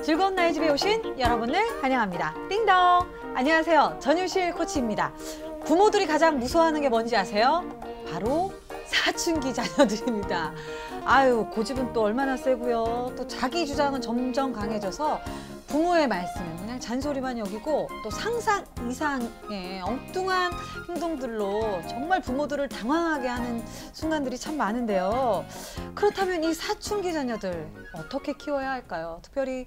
즐거운 나의 집에 오신 여러분을 환영합니다. 띵동! 안녕하세요. 전유실 코치입니다. 부모들이 가장 무서워하는 게 뭔지 아세요? 바로 사춘기 자녀들입니다. 아유, 고집은 또 얼마나 세고요. 또 자기 주장은 점점 강해져서 부모의 말씀은 그냥 잔소리만 여기고 또 상상 이상의 엉뚱한 행동들로 정말 부모들을 당황하게 하는 순간들이 참 많은데요. 그렇다면 이 사춘기 자녀들 어떻게 키워야 할까요? 특별히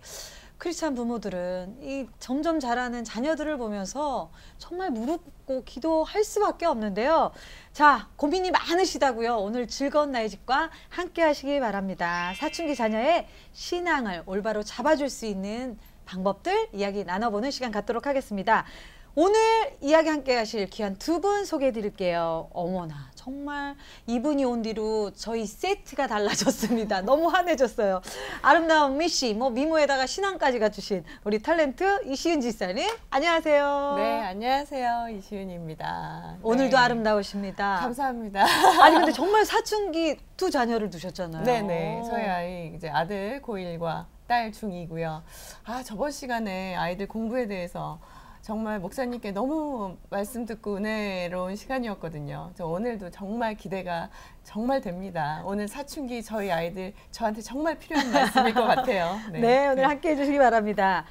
크리스찬 부모들은 이 점점 자라는 자녀들을 보면서 정말 무릎 꿇고 기도할 수밖에 없는데요. 자, 고민이 많으시다고요. 오늘 즐거운 나의 집과 함께 하시기 바랍니다. 사춘기 자녀의 신앙을 올바로 잡아줄 수 있는 방법들 이야기 나눠보는 시간 갖도록 하겠습니다. 오늘 이야기 함께 하실 귀한 두 분 소개해 드릴게요. 어머나, 정말 이분이 온 뒤로 저희 세트가 달라졌습니다. 너무 환해졌어요. 아름다운 미씨, 미모에다가 신앙까지 갖추신 우리 탤런트 이시은 집사님, 안녕하세요. 네, 안녕하세요. 이시은입니다. 오늘도 네. 아름다우십니다. 감사합니다. 아니, 근데 정말 사춘기 두 자녀를 두셨잖아요. 네네. 저희 아이, 이제 아들 고1과 딸 중2고요. 아, 저번 시간에 아이들 공부에 대해서 정말 목사님께 너무 말씀 듣고 은혜로운 시간이었거든요. 저 오늘도 정말 기대가 정말 됩니다. 오늘 사춘기 저희 아이들 저한테 정말 필요한 말씀일 것 같아요. 네, 오늘 함께 해주시기 바랍니다.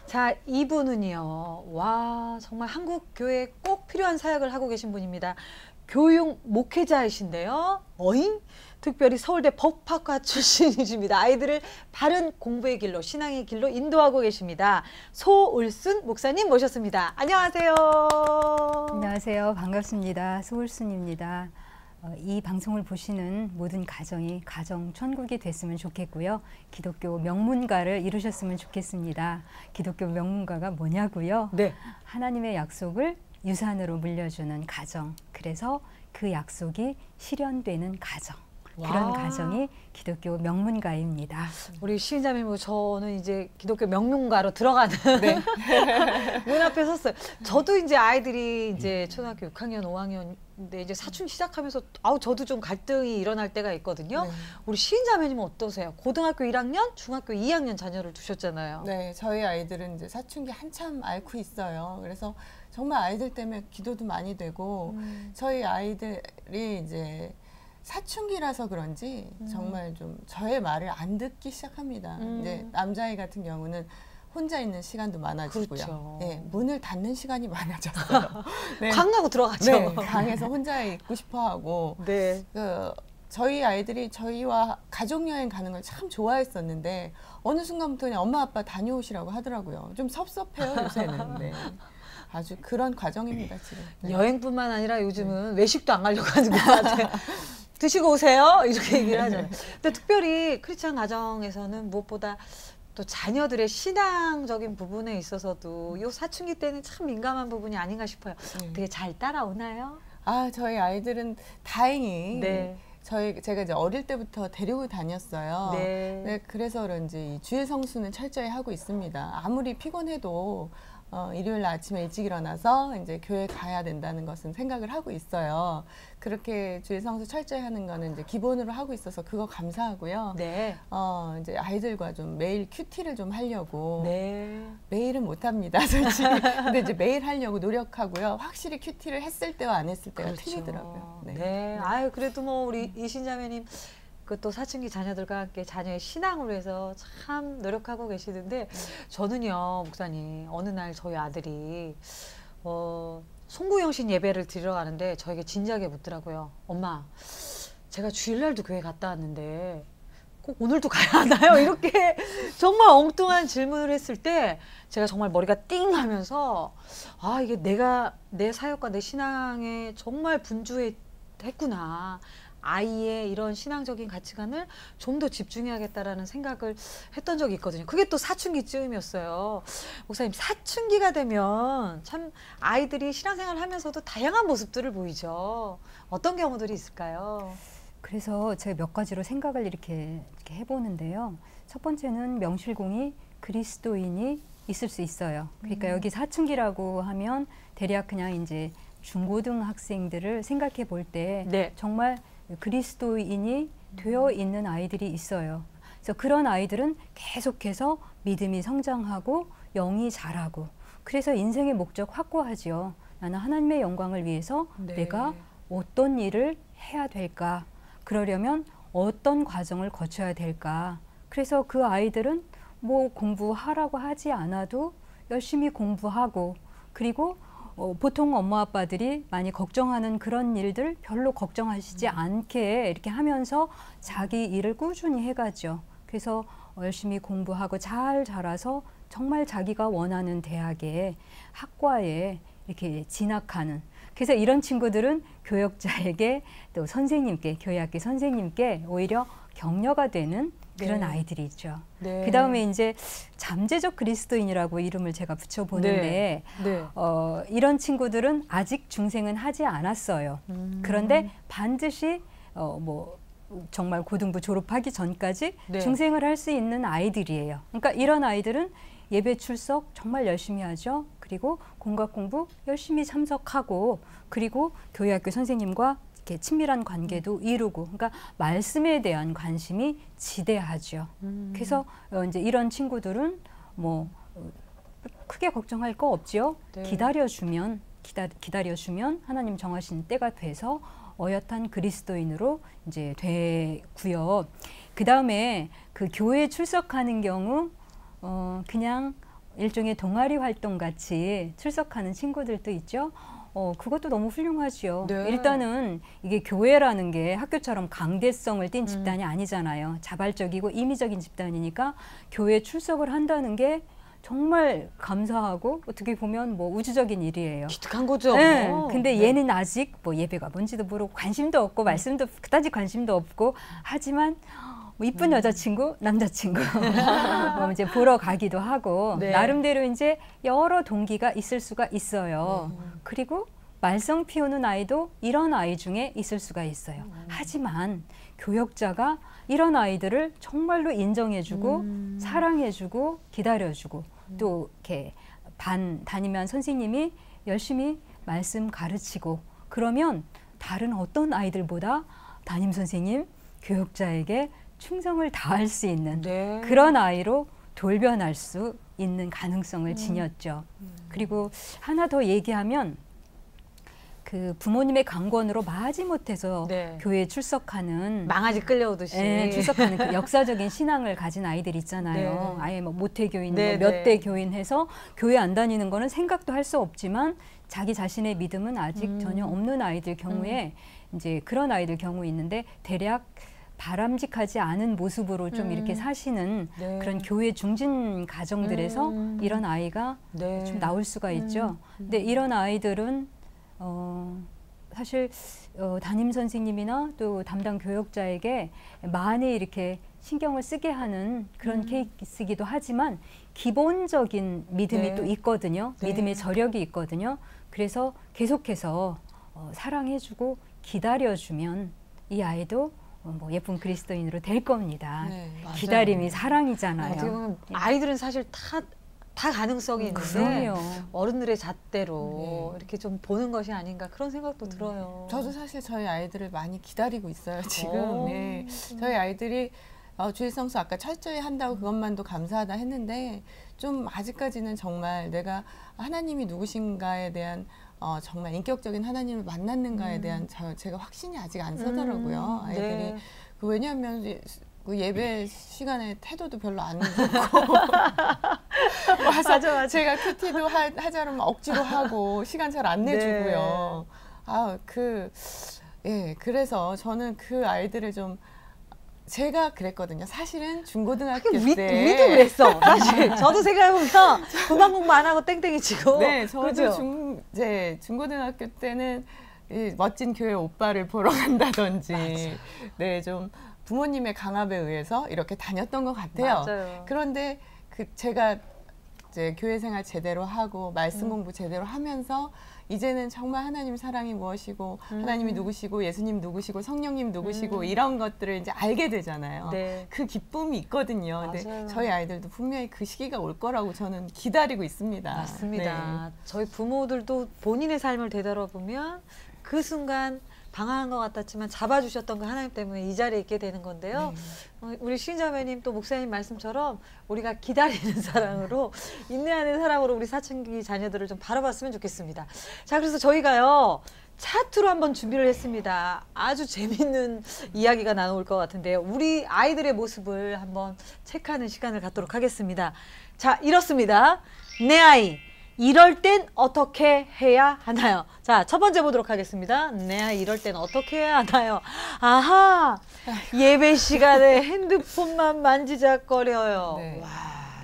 자, 이분은요, 와, 정말 한국 교회에 꼭 필요한 사역을 하고 계신 분입니다. 교육 목회자이신데요. 특별히 서울대 법학과 출신이십니다. 아이들을 바른 공부의 길로, 신앙의 길로 인도하고 계십니다. 소울순 목사님 모셨습니다. 안녕하세요. 안녕하세요. 반갑습니다. 소울순입니다. 이 방송을 보시는 모든 가정이 가정 천국이 됐으면 좋겠고요. 기독교 명문가를 이루셨으면 좋겠습니다. 기독교 명문가가 뭐냐고요? 네. 하나님의 약속을 유산으로 물려주는 가정. 그래서 그 약속이 실현되는 가정. 그런 가정이 기독교 명문가입니다. 우리 시인자매님, 저는 이제 기독교 명문가로 들어가는 네. 문 앞에 섰어요. 저도 이제 아이들이 이제 초등학교 6학년, 5학년인데 이제 사춘기 시작하면서 저도 좀 갈등이 일어날 때가 있거든요. 네. 우리 시인자매님은 어떠세요? 고등학교 1학년, 중학교 2학년 자녀를 두셨잖아요. 네, 저희 아이들은 이제 사춘기 한참 앓고 있어요. 그래서 정말 아이들 때문에 기도도 많이 되고 저희 아이들이 이제 사춘기라서 그런지 정말 좀 저의 말을 안 듣기 시작합니다. 이제 남자아이 같은 경우는 혼자 있는 시간도 많아지고요. 그렇죠. 네, 문을 닫는 시간이 많아졌어요. 네. 강하고 들어가죠. 네, 강에서 혼자 있고 싶어하고. 네. 저희 아이들이 저희와 가족여행 가는 걸 참 좋아했었는데 어느 순간부터 그냥 엄마 아빠 다녀오시라고 하더라고요. 좀 섭섭해요, 요새는. 네. 아주 그런 과정입니다, 지금. 네. 여행뿐만 아니라 요즘은 외식도 안 가려고 하는 것 같아요. 드시고 오세요 이렇게 얘기를 하잖아요. 근데 특별히 크리스찬 가정에서는 무엇보다 또 자녀들의 신앙적인 부분에 있어서도 이 사춘기 때는 참 민감한 부분이 아닌가 싶어요. 되게 잘 따라오나요? 아, 저희 아이들은 다행히 네. 제가 이제 어릴 때부터 데리고 다녔어요. 네. 네, 그래서 그런지 주일 성수는 철저히 하고 있습니다. 아무리 피곤해도 일요일 날 아침에 일찍 일어나서 이제 교회 가야 된다는 것은 생각을 하고 있어요. 그렇게 주일 성수 철저히 하는 거는 이제 기본으로 하고 있어서 그거 감사하고요. 네. 이제 아이들과 좀 매일 큐티를 좀 하려고. 네. 매일은 못 합니다, 솔직히. 근데 이제 매일 하려고 노력하고요. 확실히 큐티를 했을 때와 안 했을 때가 그렇죠. 틀리더라고요. 네. 네. 아유, 그래도 우리 이신자매님 그 또 사춘기 자녀들과 함께 자녀의 신앙을 위해서 참 노력하고 계시는데 저는요, 목사님, 어느 날 저희 아들이 송구영신 예배를 드리러 가는데 저에게 진지하게 묻더라고요. 엄마, 제가 주일날도 교회 갔다 왔는데 꼭 오늘도 가야 하나요? 이렇게 정말 엉뚱한 질문을 했을 때 제가 정말 머리가 띵 하면서 이게 내가 내 사역과 내 신앙에 정말 분주했구나. 아이의 이런 신앙적인 가치관을 좀 더 집중해야겠다라는 생각을 했던 적이 있거든요. 그게 또 사춘기쯤이었어요. 목사님, 사춘기가 되면 참 아이들이 신앙생활을 하면서도 다양한 모습들을 보이죠. 어떤 경우들이 있을까요? 그래서 제가 몇 가지로 생각을 이렇게 해보는데요. 첫 번째는 명실공히 그리스도인이 있을 수 있어요. 그러니까 여기 사춘기라고 하면 대략 그냥 이제 중고등학생들을 생각해 볼 때 네. 정말 그리스도인이 되어 있는 아이들이 있어요. 그래서 그런 아이들은 계속해서 믿음이 성장하고 영이 자라고 그래서 인생의 목적 확고하지요. 나는 하나님의 영광을 위해서 네. 내가 어떤 일을 해야 될까? 그러려면 어떤 과정을 거쳐야 될까? 그래서 그 아이들은 뭐 공부하라고 하지 않아도 열심히 공부하고 그리고 보통 엄마 아빠들이 많이 걱정하는 그런 일들 별로 걱정하시지 않게 이렇게 하면서 자기 일을 꾸준히 해가죠. 그래서 열심히 공부하고 잘 자라서 정말 자기가 원하는 대학에 학과에 이렇게 진학하는 그래서 이런 친구들은 교역자에게 또 선생님께 교회학교 선생님께 오히려 격려가 되는 그런 네. 아이들이 있죠. 네. 그 다음에 이제 잠재적 그리스도인이라고 이름을 제가 붙여보는데 네. 이런 친구들은 아직 중생은 하지 않았어요. 그런데 반드시 뭐 정말 고등부 졸업하기 전까지 네. 중생을 할 수 있는 아이들이에요. 그러니까 이런 아이들은 예배 출석 정말 열심히 하죠. 그리고 공학 공부 열심히 참석하고 그리고 교회학교 선생님과 이렇게 친밀한 관계도 이루고 그러니까 말씀에 대한 관심이 지대하죠. 그래서 이제 이런 친구들은 뭐 크게 걱정할 거 없죠. 네. 기다려주면 하나님 정하신 때가 돼서 어엿한 그리스도인으로 이제 되고요. 그 다음에 그 교회에 출석하는 경우 그냥 일종의 동아리 활동 같이 출석하는 친구들도 있죠. 그것도 너무 훌륭하지요. 네. 일단은 이게 교회라는 게 학교처럼 강대성을 띈 집단이 아니잖아요. 자발적이고 임의적인 집단이니까 교회에 출석을 한다는 게 정말 감사하고 어떻게 보면 뭐 우주적인 일이에요. 기특한 거죠. 네. 근데 네. 얘는 아직 뭐 예배가 뭔지도 모르고 관심도 없고 말씀도 그다지 관심도 없고 하지만 뭐 이쁜 여자친구, 남자친구 이제 보러 가기도 하고 네. 나름대로 이제 여러 동기가 있을 수가 있어요. 그리고 말썽 피우는 아이도 이런 아이 중에 있을 수가 있어요. 하지만 교역자가 이런 아이들을 정말로 인정해주고 사랑해주고 기다려주고 또 이렇게 반 다니면 선생님이 열심히 말씀 가르치고 그러면 다른 어떤 아이들보다 담임 선생님, 교역자에게 충성을 다할 수 있는 네. 그런 아이로 돌변할 수 있는 가능성을 지녔죠. 그리고 하나 더 얘기하면 그 부모님의 강권으로 마지못해서 네. 교회에 출석하는 망아지 끌려오듯이. 출석하는 그 역사적인 신앙을 가진 아이들 있잖아요. 네. 아예 뭐 모태교인, 네, 뭐 몇 네. 대 교인 해서 교회 안 다니는 거는 생각도 할 수 없지만 자기 자신의 믿음은 아직 전혀 없는 아이들 경우에 이제 그런 아이들 경우 있는데 대략 바람직하지 않은 모습으로 좀 이렇게 사시는 네. 그런 교회 중진 가정들에서 이런 아이가 네. 좀 나올 수가 있죠. 근데 이런 아이들은 사실 담임 선생님이나 또 담당 교역자에게 많이 이렇게 신경을 쓰게 하는 그런 케이스이기도 하지만 기본적인 믿음이 네. 또 있거든요. 네. 믿음의 저력이 있거든요. 그래서 계속해서 사랑해주고 기다려주면 이 아이도 뭐 예쁜 그리스도인으로 될 겁니다. 네. 맞아요. 기다림이 사랑이잖아요. 어떻게 보면 아이들은 사실 다 가능성이 있는데 그럼요. 어른들의 잣대로 네. 이렇게 좀 보는 것이 아닌가 그런 생각도 들어요. 저도 사실 저희 아이들을 많이 기다리고 있어요, 지금. 오. 네. 저희 아이들이 주일 성수 아까 철저히 한다고 그것만도 감사하다 했는데 좀 아직까지는 정말 내가 하나님이 누구신가에 대한 정말 인격적인 하나님을 만났는가에 대한 제가 확신이 아직 안 서더라고요. 아이들이. 네. 왜냐하면 그 예배 시간에 태도도 별로 안 좋고 와서 맞아. 제가 큐티도 하자면 억지로 하고 시간 잘 안 내주고요. 예, 그래서 저는 그 아이들을 좀 제가 그랬거든요. 사실은 중고등학교 우리도 때 그랬어. 사실 저도 생각해보면 금방 공부 안 하고 땡땡이 치고. 네, 저도 그죠? 중고등학교 때는 이 멋진 교회 오빠를 보러 간다든지, 네, 좀 부모님의 강압에 의해서 이렇게 다녔던 것 같아요. 맞아요. 그런데 제가 이제 교회 생활 제대로 하고 말씀 공부 제대로 하면서 이제는 정말 하나님 사랑이 무엇이고 하나님이 누구시고 예수님 누구시고 성령님 누구시고 이런 것들을 이제 알게 되잖아요. 네. 그 기쁨이 있거든요. 근데 맞아요. 저희 아이들도 분명히 그 시기가 올 거라고 저는 기다리고 있습니다. 맞습니다. 저희 부모들도 본인의 삶을 되돌아보면 그 순간 방황한 것 같았지만 잡아주셨던 그 하나님 때문에 이 자리에 있게 되는 건데요. 우리 신자매님 또 목사님 말씀처럼 우리가 기다리는 사랑으로 인내하는 사랑으로 우리 사춘기 자녀들을 좀 바라봤으면 좋겠습니다. 자, 그래서 저희가요. 차트로 한번 준비를 했습니다. 아주 재밌는 이야기가 나올 것 같은데요. 우리 아이들의 모습을 한번 체크하는 시간을 갖도록 하겠습니다. 자, 이렇습니다. 내 아이, 이럴 땐 어떻게 해야 하나요? 자, 첫 번째 보도록 하겠습니다. 내 아이, 이럴 땐 어떻게 해야 하나요? 아하, 예배 시간에 핸드폰만 만지작거려요. 네. 와,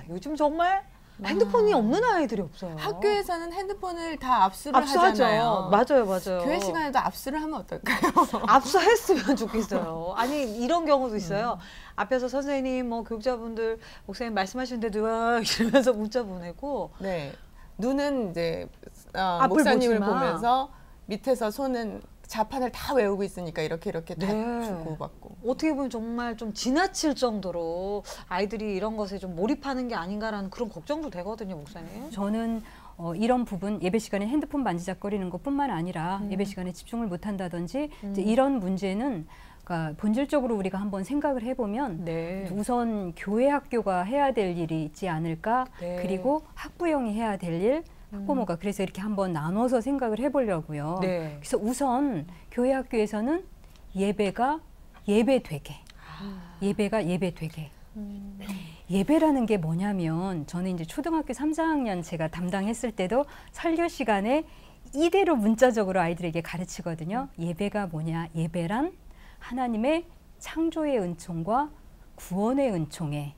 요즘 정말 핸드폰이 없는 아이들이 없어요. 학교에서는 핸드폰을 다 압수를 압수하죠. 하잖아요. 맞아요, 맞아요. 교회 시간에도 압수를 하면 어떨까요? 압수했으면 좋겠어요. 아니, 이런 경우도 있어요. 앞에서 선생님, 뭐 교육자분들, 목사님 말씀하시는데도 와 이러면서 문자 보내고. 네. 눈은 이제 앞을 목사님을 보지만. 보면서 밑에서 손은 자판을 다 외우고 있으니까 이렇게 다 네. 주고받고. 어떻게 보면 정말 좀 지나칠 정도로 아이들이 이런 것에 좀 몰입하는 게 아닌가라는 그런 걱정도 되거든요, 목사님. 저는 이런 부분 예배 시간에 핸드폰 만지작거리는 것뿐만 아니라 예배 시간에 집중을 못한다든지 이제 이런 문제는 그러니까 본질적으로 우리가 한번 생각을 해보면 네. 우선 교회 학교가 해야 될 일이 있지 않을까 네. 그리고 학부형이 해야 될 일 학부모가 그래서 이렇게 한번 나눠서 생각을 해보려고요. 네. 그래서 우선 교회 학교에서는 예배가 예배되게 예배가 예배되게 예배라는 게 뭐냐면 저는 이제 초등학교 3, 4학년 제가 담당했을 때도 설교 시간에 이대로 문자적으로 아이들에게 가르치거든요. 예배가 뭐냐? 예배란 하나님의 창조의 은총과 구원의 은총에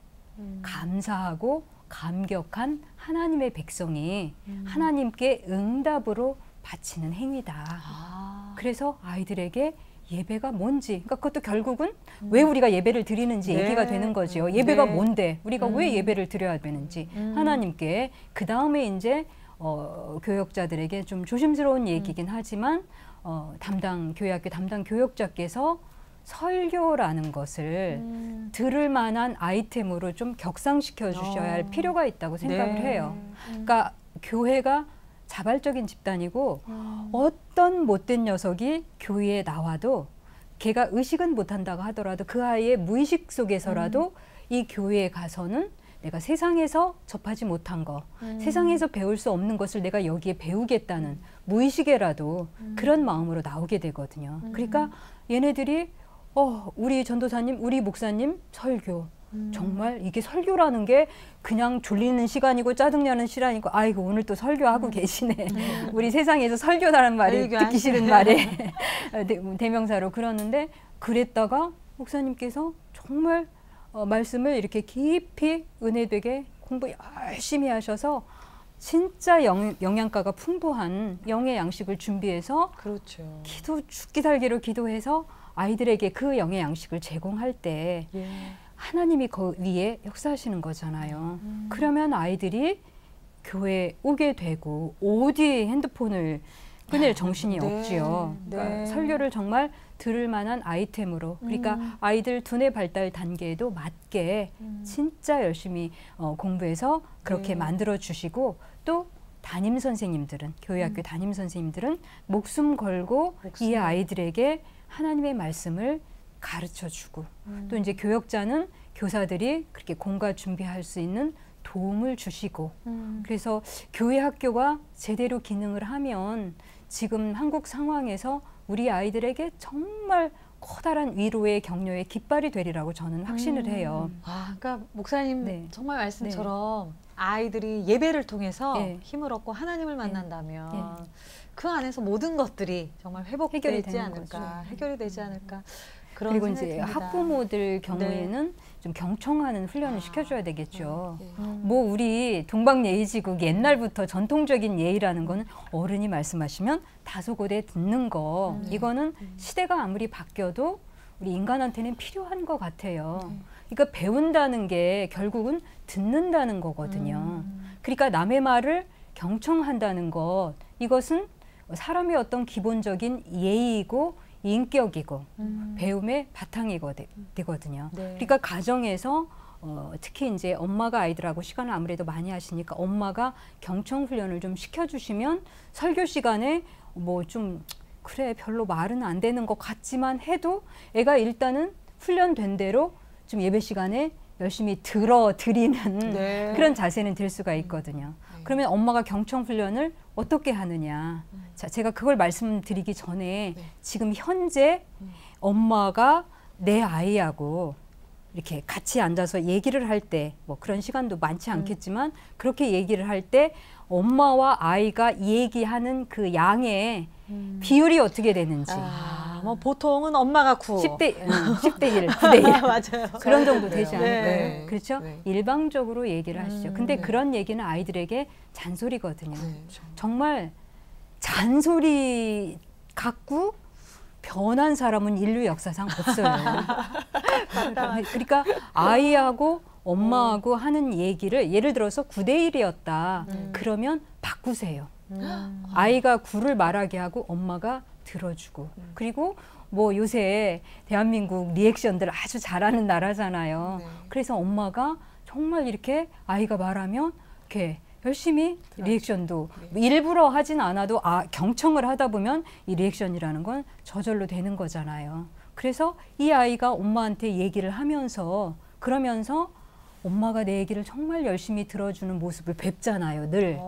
감사하고 감격한 하나님의 백성이 하나님께 응답으로 바치는 행위다. 그래서 아이들에게 예배가 뭔지, 그러니까 그것도 결국은 왜 우리가 예배를 드리는지 네. 얘기가 되는 거죠. 예배가 네. 뭔데, 우리가 왜 예배를 드려야 되는지 하나님께. 그 다음에 이제 교역자들에게 좀 조심스러운 얘기긴 하지만 교회학교 담당 교역자께서 설교라는 것을 들을 만한 아이템으로 좀 격상시켜 주셔야 할 필요가 있다고 생각을 네. 해요. 그러니까 교회가 자발적인 집단이고 어떤 못된 녀석이 교회에 나와도 걔가 의식은 못한다고 하더라도 그 아이의 무의식 속에서라도 이 교회에 가서는 내가 세상에서 접하지 못한 거, 세상에서 배울 수 없는 것을 내가 여기에 배우겠다는 무의식에라도 그런 마음으로 나오게 되거든요. 그러니까 얘네들이 우리 전도사님, 우리 목사님 설교 정말 이게 설교라는 게 그냥 졸리는 시간이고 짜증나는 시간이고 아이고 오늘 또 설교하고 계시네. 우리 세상에서 설교라는 말이 듣기 싫은 말에 대명사로 그러는데 그랬다가 목사님께서 정말 말씀을 이렇게 깊이 은혜되게 공부 열심히 하셔서 진짜 영양가가 풍부한 영의 양식을 준비해서 그렇죠. 죽기 살기로 기도해서 아이들에게 그 영의 양식을 제공할 때 예. 하나님이 그 위에 역사하시는 거잖아요. 그러면 아이들이 교회에 오게 되고 어디 핸드폰을 끊을 정신이 네. 없지요. 그러니까 네. 설교를 정말 들을 만한 아이템으로 그러니까 아이들 두뇌 발달 단계에도 맞게 진짜 열심히 공부해서 그렇게 네. 만들어 주시고 또 담임 선생님들은 교회학교 담임 선생님들은 목숨 걸고 이 아이들에게 하나님의 말씀을 가르쳐 주고 또 이제 교역자는 교사들이 그렇게 공과 준비할 수 있는 도움을 주시고 그래서 교회 학교가 제대로 기능을 하면 지금 한국 상황에서 우리 아이들에게 정말 커다란 위로의 격려의 깃발이 되리라고 저는 확신을 해요. 그러니까 목사님 네. 정말 말씀처럼 아이들이 예배를 통해서 네. 힘을 얻고 하나님을 만난다면 네. 그 안에서 모든 것들이 정말 해결이 회복되지 되는 않을까, 거죠. 해결이 되지 않을까 그런 그리고 생각이 이제 듭니다. 학부모들 경우에는 좀 경청하는 훈련을 아, 시켜줘야 되겠죠. 네. 뭐 우리 동방예의지국 옛날부터 전통적인 예의라는 거는 어른이 말씀하시면 다소곳에 듣는 거 이거는 시대가 아무리 바뀌어도 우리 인간한테는 필요한 것 같아요. 그러니까 배운다는 게 결국은 듣는다는 거거든요. 그러니까 남의 말을 경청한다는 것 이것은 사람의 어떤 기본적인 예의이고 인격이고 배움의 바탕이거든요. 네. 그러니까 가정에서 특히 이제 엄마가 아이들하고 시간을 아무래도 많이 하시니까 엄마가 경청 훈련을 좀 시켜주시면 설교 시간에 뭐 좀 그래 별로 말은 안 되는 것 같지만 해도 애가 일단은 훈련된 대로 좀 예배 시간에 열심히 들어드리는 네. 그런 자세는 될 수가 있거든요. 그러면 엄마가 경청 훈련을 어떻게 하느냐. 자, 제가 그걸 말씀드리기 전에 지금 현재 엄마가 내 아이하고 이렇게 같이 앉아서 얘기를 할 때 뭐 그런 시간도 많지 않겠지만 그렇게 얘기를 할 때 엄마와 아이가 얘기하는 그 양의 비율이 어떻게 되는지. 뭐 보통은 엄마가 9. 10대 1, 9대 1. 맞아요. 그런 정도 되지 않을까요? 네. 그렇죠? 네. 일방적으로 얘기를 하시죠. 근데 네. 그런 얘기는 아이들에게 잔소리거든요. 네. 정말 잔소리 갖고 변한 사람은 인류 역사상 없어요. 그러니까 아이하고 엄마하고 하는 얘기를 예를 들어서 9대 1이었다. 그러면 바꾸세요. 아이가 9를 말하게 하고 엄마가 들어주고. 그리고 뭐 요새 대한민국 리액션들 아주 잘하는 나라잖아요. 네. 그래서 엄마가 정말 이렇게 아이가 말하면 이렇게 열심히 리액션도 일부러 하진 않아도 경청을 하다 보면 이 리액션이라는 건 저절로 되는 거잖아요. 그래서 이 아이가 엄마한테 얘기를 하면서 그러면서 엄마가 내 얘기를 정말 열심히 들어주는 모습을 뵙잖아요, 늘.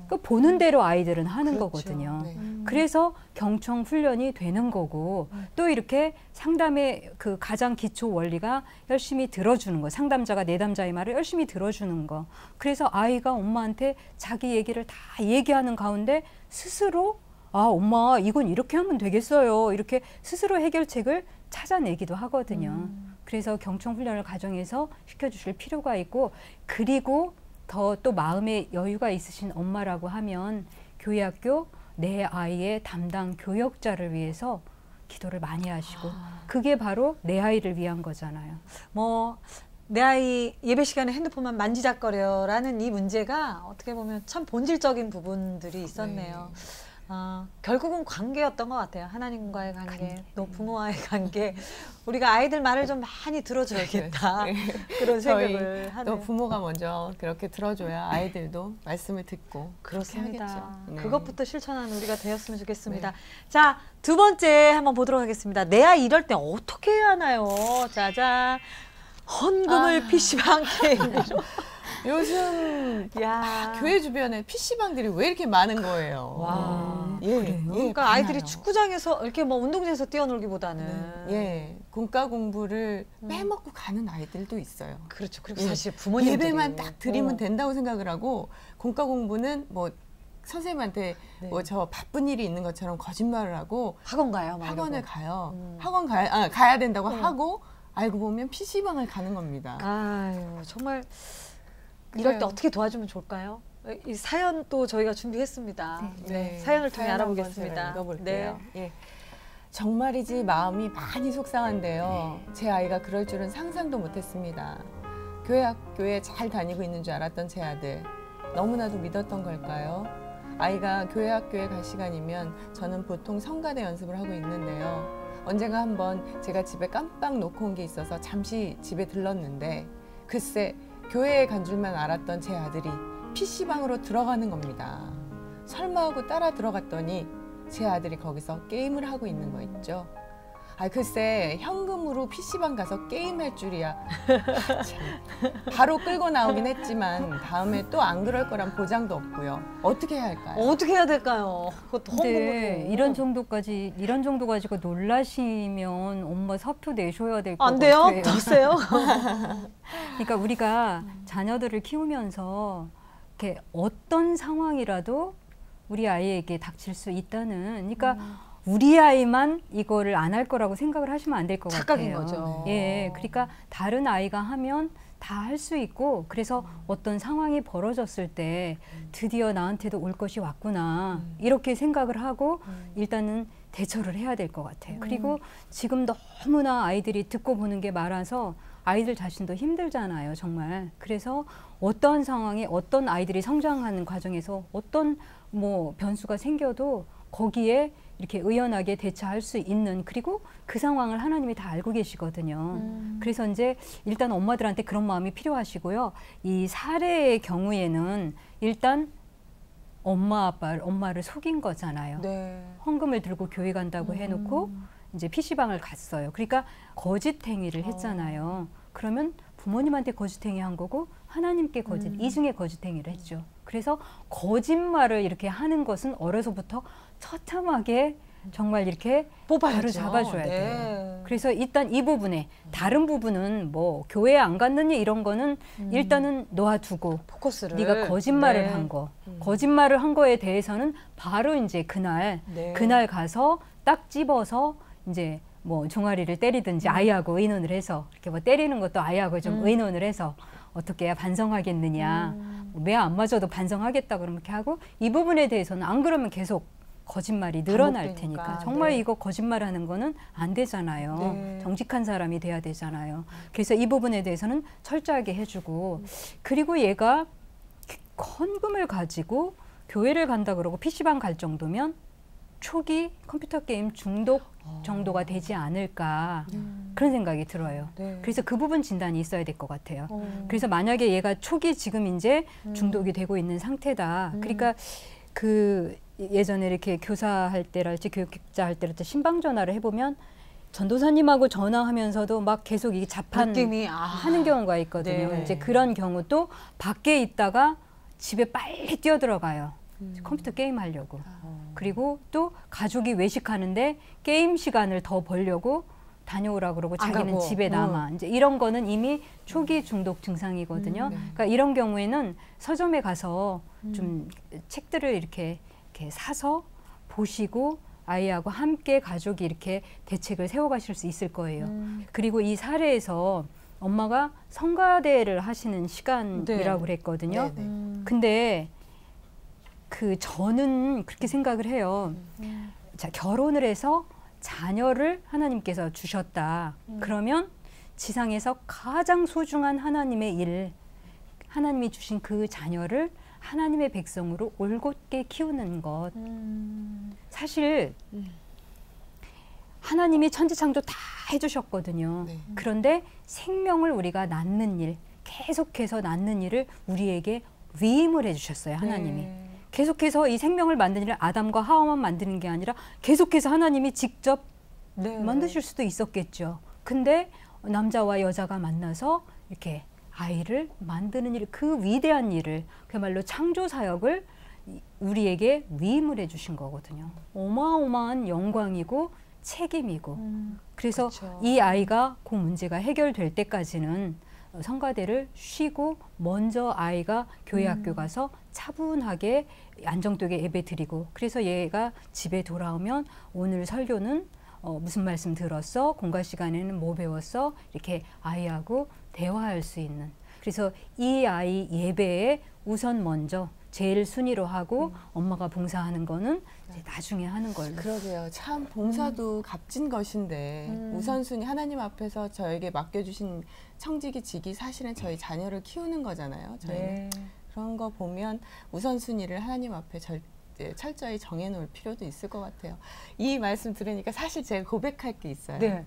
그 보는 대로 아이들은 하는 그렇죠. 거거든요. 네. 그래서 경청 훈련이 되는 거고 또 이렇게 상담의 그 가장 기초 원리가 열심히 들어주는 거. 상담자가 내담자의 말을 열심히 들어주는 거. 그래서 아이가 엄마한테 자기 얘기를 다 얘기하는 가운데 스스로 엄마 이건 이렇게 하면 되겠어요. 이렇게 스스로 해결책을 찾아내기도 하거든요. 그래서 경청 훈련을 가정에서 시켜주실 필요가 있고 그리고 더 또 마음의 여유가 있으신 엄마라고 하면 교회 학교 내 아이의 담당 교역자를 위해서 기도를 많이 하시고 그게 바로 내 아이를 위한 거잖아요. 뭐 내 아이 예배 시간에 핸드폰만 만지작거려라는 이 문제가 어떻게 보면 참 본질적인 부분들이 있었네요. 결국은 관계였던 것 같아요. 하나님과의 관계, 또 부모와의 관계. 우리가 아이들 말을 좀 많이 들어줘야겠다. 그런 생각을 하네요. 또 부모가 먼저 그렇게 들어줘야 아이들도 말씀을 듣고 그렇습니다. 하겠죠. 네. 그것부터 실천하는 우리가 되었으면 좋겠습니다. 네. 자, 두 번째 한번 보도록 하겠습니다. 내 아이 이럴 때 어떻게 해야 하나요? 짜잔. 헌금을 PC방 게임으로. 요즘 야. 교회 주변에 PC방들이 왜 이렇게 많은 거예요? 와. 그러니까 아이들이 축구장에서 이렇게 뭐 운동장에서 뛰어놀기보다는 공과 공부를 빼먹고 가는 아이들도 있어요. 그렇죠. 그리고 사실 부모님들이 예배만 딱 드리면 된다고 생각을 하고 공과 공부는 뭐 선생님한테 뭐 저 바쁜 일이 있는 것처럼 거짓말을 하고 학원 가요. 학원을 가요. 학원 가야 된다고 하고 알고 보면 PC방을 가는 겁니다. 아유, 정말 이럴 때 어떻게 도와주면 좋을까요? 이 사연 또 저희가 준비했습니다. 네, 사연을 통해 사연 알아보겠습니다. 한번 읽어볼게요. 예. 정말이지 마음이 많이 속상한데요. 제 아이가 그럴 줄은 상상도 못했습니다. 교회 학교에 잘 다니고 있는 줄 알았던 제 아들. 너무나도 믿었던 걸까요? 아이가 교회 학교에 갈 시간이면 저는 보통 성가대 연습을 하고 있는데요. 언젠가 한번 제가 집에 깜빡 놓고 온 게 있어서 잠시 집에 들렀는데 글쎄 교회에 간 줄만 알았던 제 아들이 PC방으로 들어가는 겁니다. 설마 하고 따라 들어갔더니 제 아들이 거기서 게임을 하고 있는 거 있죠. 글쎄 현금으로 PC방 가서 게임할 줄이야. 참. 바로 끌고 나오긴 했지만 다음에 또 안 그럴 거란 보장도 없고요. 어떻게 해야 할까요? 어떻게 해야 될까요? 그것도 근데 헌금으로. 이런 정도 가지고 놀라시면 엄마 사표 내셔야 될 것 안 돼요? 같아요. 더 세요? 그러니까 우리가 자녀들을 키우면서 이렇게 어떤 상황이라도 우리 아이에게 닥칠 수 있다는, 그러니까 우리 아이만 이거를 안 할 거라고 생각을 하시면 안 될 것 같아요. 착각인 거죠. 예, 그러니까 다른 아이가 하면 다 할 수 있고, 그래서 어떤 상황이 벌어졌을 때 드디어 나한테도 올 것이 왔구나 이렇게 생각을 하고 일단은 대처를 해야 될 것 같아요. 그리고 지금 너무나 아이들이 듣고 보는 게 많아서 아이들 자신도 힘들잖아요, 정말. 그래서 어떠한 상황에 어떤 아이들이 성장하는 과정에서 어떤 뭐 변수가 생겨도 거기에 이렇게 의연하게 대처할 수 있는, 그리고 그 상황을 하나님이 다 알고 계시거든요. 그래서 이제 일단 엄마들한테 그런 마음이 필요하시고요. 이 사례의 경우에는 일단 엄마를 속인 거잖아요. 네. 헌금을 들고 교회 간다고 해놓고 이제 PC방을 갔어요. 그러니까 거짓행위를 했잖아요. 그러면 부모님한테 거짓행위 한 거고 하나님께 이중에 거짓행위를 했죠. 그래서 거짓말을 이렇게 하는 것은 어려서부터 처참하게 정말 이렇게 뽑아야죠. 바로 잡아줘야 네. 돼요. 그래서 일단 이 부분에 다른 부분은 뭐 교회 안 갔느니 이런 거는 일단은 놓아두고 포커스를 네가 거짓말을 네. 한 거, 거짓말을 한 거에 대해서는 바로 이제 그날 가서 딱 집어서 이제 뭐 종아리를 때리든지 아이하고 의논을 해서 이렇게 뭐 때리는 것도 아이하고 좀 의논을 해서 어떻게 해야 반성하겠느냐, 매 안 맞아도 반성하겠다 그러면 이렇게 하고 이 부분에 대해서는 안 그러면 계속 거짓말이 늘어날 반복되니까. 테니까 정말 네. 이거 거짓말하는 거는 안 되잖아요. 네. 정직한 사람이 돼야 되잖아요. 그래서 이 부분에 대해서는 철저하게 해주고 그리고 얘가 헌금을 가지고 교회를 간다 그러고 PC방 갈 정도면 초기 컴퓨터 게임 중독 정도가 되지 않을까 그런 생각이 들어요. 네. 그래서 그 부분 진단이 있어야 될 것 같아요. 그래서 만약에 얘가 초기 지금 이제 중독이 되고 있는 상태다. 그러니까 그 예전에 이렇게 교사할 때랄지 교육자 할 때랄지 신방 전화를 해보면 전도사님하고 전화하면서도 막 계속 이게 자판 느낌이 하는 경우가 있거든요. 네. 이제 그런 경우도 밖에 있다가 집에 빨리 뛰어들어가요. 컴퓨터 게임 하려고. 그리고 또 가족이 외식하는데 게임 시간을 더 벌려고 다녀오라 그러고 안 자기는 가고. 집에 남아. 이제 이런 거는 이미 초기 중독 증상이거든요. 그러니까 이런 경우에는 서점에 가서 좀 책들을 이렇게 사서 보시고 아이하고 함께 가족이 이렇게 대책을 세워가실 수 있을 거예요. 그리고 이 사례에서 엄마가 성가대를 하시는 시간이라고 그랬거든요. 근데 저는 그렇게 생각을 해요. 자, 결혼을 해서 자녀를 하나님께서 주셨다. 그러면 지상에서 가장 소중한 하나님의 일, 하나님이 주신 그 자녀를 하나님의 백성으로 올곧게 키우는 것. 사실 하나님이 천지창조 다 해주셨거든요. 네. 그런데 생명을 우리가 낳는 일, 계속해서 낳는 일을 우리에게 위임을 해주셨어요. 하나님이. 네. 계속해서 이 생명을 만드는 일을 아담과 하와만 만드는 게 아니라 계속해서 하나님이 직접 네. 만드실 수도 있었겠죠. 근데 남자와 여자가 만나서 이렇게 아이를 만드는 일, 그 위대한 일을, 그야말로 창조 사역을 우리에게 위임을 해주신 거거든요. 어마어마한 영광이고 책임이고. 그래서 그쵸. 이 아이가 그 문제가 해결될 때까지는 성가대를 쉬고 먼저 아이가 교회 학교 가서 차분하게 안정되게 예배 드리고, 그래서 얘가 집에 돌아오면 오늘 설교는 무슨 말씀 들었어? 공과 시간에는 뭐 배웠어? 이렇게 아이하고 대화할 수 있는. 그래서 이 아이 예배에 우선 먼저 제일 순위로 하고 엄마가 봉사하는 거는 이제 나중에 하는 걸로. 그러게요. 참 봉사도 값진 것인데 우선순위 하나님 앞에서 저에게 맡겨주신 청지기 직이 사실은 저희 자녀를 키우는 거잖아요. 저희는. 네. 그런 거 보면 우선순위를 하나님 앞에 철저히 정해놓을 필요도 있을 것 같아요. 이 말씀 들으니까 사실 제가 고백할 게 있어요. 네.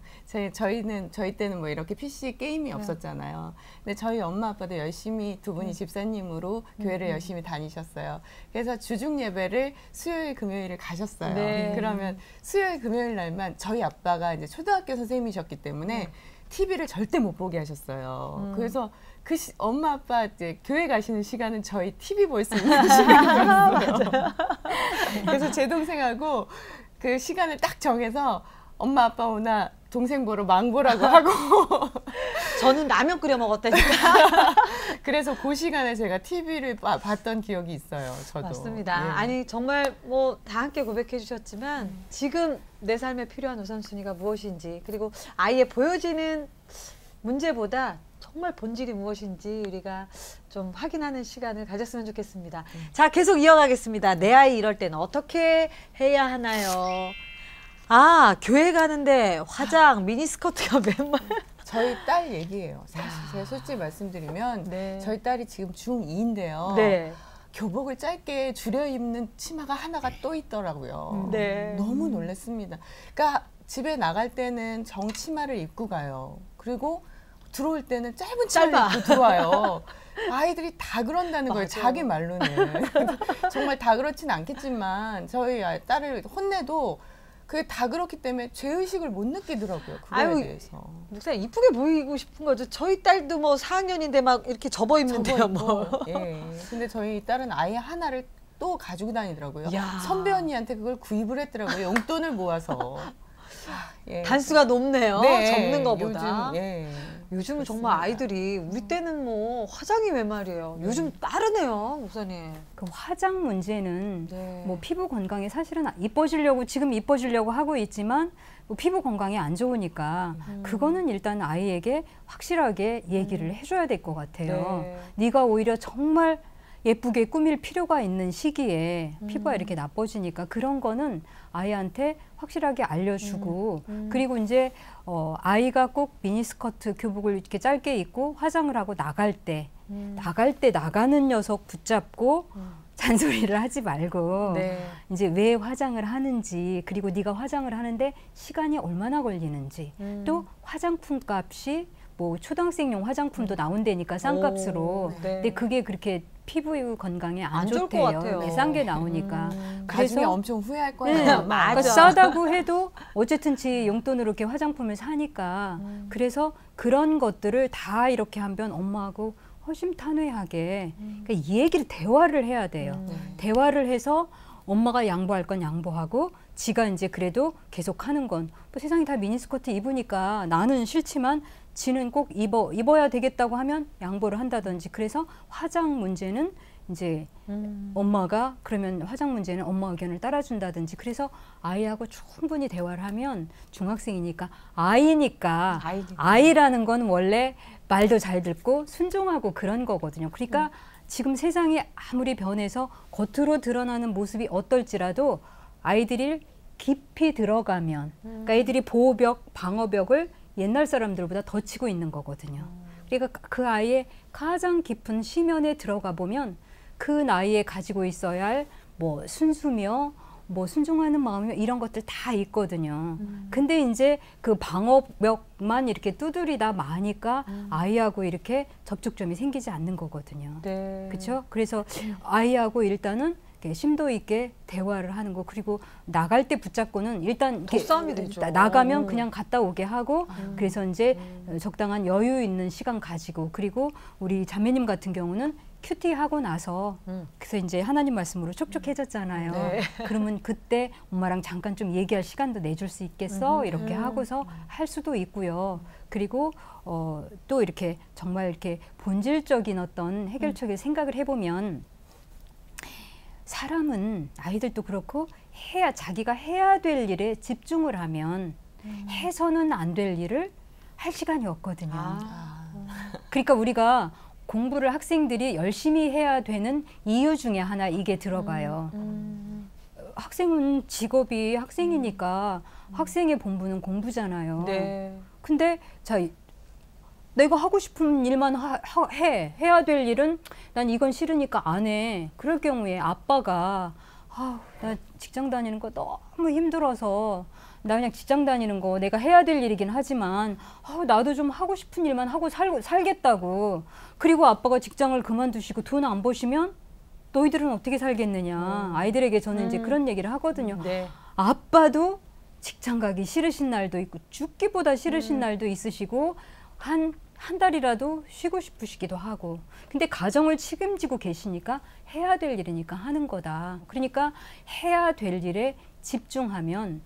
저희 때는 뭐 이렇게 PC 게임이 없었잖아요. 근데 저희 엄마 아빠도 열심히 두 분이 집사님으로 교회를 열심히 다니셨어요. 그래서 주중 예배를 수요일 금요일을 가셨어요. 네. 그러면 수요일 금요일 날만 저희 아빠가 이제 초등학교 선생님이셨기 때문에 TV를 절대 못 보게 하셨어요. 그래서 엄마 아빠 이제 교회 가시는 시간은 저희 TV 볼 수 있는 시간이었어요. 그래서 제 동생하고 그 시간을 딱 정해서 엄마 아빠 오나 동생 보러 망보라고 하고 저는 라면 끓여 먹었다니까. 그래서 그 시간에 제가 TV를 봤던 기억이 있어요. 저도. 맞습니다. 예. 아니 정말 뭐 다 함께 고백해 주셨지만 지금 내 삶에 필요한 우선순위가 무엇인지, 그리고 아이의 보여지는 문제보다 정말 본질이 무엇인지 우리가 좀 확인하는 시간을 가졌으면 좋겠습니다. 자, 계속 이어가겠습니다. 내 아이 이럴 때는 어떻게 해야 하나요? 아, 교회 가는데 화장, 미니스커트가 맨날. 저희 딸 얘기예요. 사실 제가 솔직히 말씀드리면 네. 저희 딸이 지금 중2인데요. 네. 교복을 짧게 줄여 입는 치마가 하나가 또 있더라고요. 네. 너무 놀랐습니다. 그러니까 집에 나갈 때는 정치마를 입고 가요. 그리고 들어올 때는 짧은 치마를 입고 들어와요. 아이들이 다 그런다는 거예요. 맞아요. 자기 말로는. 정말 다 그렇진 않겠지만 저희 딸을 혼내도 그게 다 그렇기 때문에 죄의식을 못 느끼더라고요. 그거에 아유, 대해서. 목사님 이쁘게 보이고 싶은 거죠. 저희 딸도 뭐 4학년인데 막 이렇게 접어 입는데요. 뭐. 예. 근데 저희 딸은 아예 하나를 또 가지고 다니더라고요. 야. 선배 언니한테 그걸 구입을 했더라고요. 용돈을 모아서. 예. 단수가 높네요. 접는 거보다. 요즘, 예. 요즘은 정말 그렇습니다. 아이들이 우리 때는 뭐 화장이 왜 말이에요. 요즘 빠르네요, 목사님. 그 화장 문제는 네. 뭐 피부 건강에 사실은 이뻐지려고 지금 이뻐지려고 하고 있지만 뭐 피부 건강에 안 좋으니까 그거는 일단 아이에게 확실하게 얘기를 해줘야 될 것 같아요. 네. 네가 오히려 정말 예쁘게 꾸밀 필요가 있는 시기에 피부가 이렇게 나빠지니까 그런 거는 아이한테 확실하게 알려주고 그리고 이제 아이가 꼭 미니스커트 교복을 이렇게 짧게 입고 화장을 하고 나갈 때 나가는 녀석 붙잡고 잔소리를 하지 말고 네. 이제 왜 화장을 하는지 그리고 네가 화장을 하는데 시간이 얼마나 걸리는지 또 화장품 값이 뭐 초등학생용 화장품도 나온다니까 싼 값으로 오, 네. 근데 그게 그렇게 피부 건강에 안 안 좋을 것 좋대요. 같아요. 싼 게 나오니까. 나중에 엄청 후회할 네, 거예요. 그러니까 맞아. 싸다고 해도 어쨌든 지 용돈으로 이렇게 화장품을 사니까 그래서 그런 것들을 다 이렇게 하면 엄마하고 허심탄회하게 그러니까 이 얘기를 대화를 해야 돼요. 대화를 해서 엄마가 양보할 건 양보하고 지가 이제 그래도 계속 하는 건 뭐 세상이 다 미니스커트 입으니까 나는 싫지만 지는 꼭 입어야 되겠다고 하면 양보를 한다든지 그래서 화장 문제는 이제 엄마가 그러면 화장 문제는 엄마 의견을 따라준다든지 그래서 아이하고 충분히 대화를 하면 중학생이니까 아이니까 아이라는 건 원래 말도 잘 듣고 순종하고 그런 거거든요. 그러니까 지금 세상이 아무리 변해서 겉으로 드러나는 모습이 어떨지라도 아이들이 깊이 들어가면 그러니까 애들이 보호벽, 방어벽을 옛날 사람들보다 더 치고 있는 거거든요. 그러니까 그 아이의 가장 깊은 심연에 들어가 보면 그 나이에 가지고 있어야 할 뭐 순수며 뭐 순종하는 마음이며 이런 것들 다 있거든요. 근데 이제 그 방어벽만 이렇게 두드리다 마니까 아이하고 이렇게 접촉점이 생기지 않는 거거든요. 네. 그렇죠? 그래서 아이하고 일단은 이렇게 심도 있게 대화를 하는 거 그리고 나갈 때 붙잡고는 일단 더 싸움이 되죠. 나가면 그냥 갔다 오게 하고 그래서 이제 적당한 여유 있는 시간 가지고 그리고 우리 자매님 같은 경우는 큐티 하고 나서 그래서 이제 하나님 말씀으로 촉촉해졌잖아요. 네. 그러면 그때 엄마랑 잠깐 좀 얘기할 시간도 내줄 수 있겠어? 이렇게 하고서 할 수도 있고요. 그리고 또 이렇게 정말 이렇게 본질적인 어떤 해결책을 생각을 해보면 사람은 아이들도 그렇고 자기가 해야 될 일에 집중을 하면 해서는 안 될 일을 할 시간이 없거든요. 그러니까 우리가 공부를 학생들이 열심히 해야 되는 이유 중에 하나 이게 들어가요. 학생은 직업이 학생이니까 학생의 본분은 공부잖아요. 네. 근데 자 내가 하고 싶은 일만 해야 될 일은 난 이건 싫으니까 안 해. 그럴 경우에 아빠가 나 직장 다니는 거 너무 힘들어서 나 그냥 직장 다니는 거 내가 해야 될 일이긴 하지만 나도 좀 하고 싶은 일만 하고 살겠다고. 그리고 아빠가 직장을 그만두시고 돈 안 버시면 너희들은 어떻게 살겠느냐. 아이들에게 저는 이제 그런 얘기를 하거든요. 네. 아빠도 직장 가기 싫으신 날도 있고 죽기보다 싫으신 날도 있으시고 한 달이라도 쉬고 싶으시기도 하고 근데 가정을 책임지고 계시니까 해야 될 일이니까 하는 거다. 그러니까 해야 될 일에 집중하면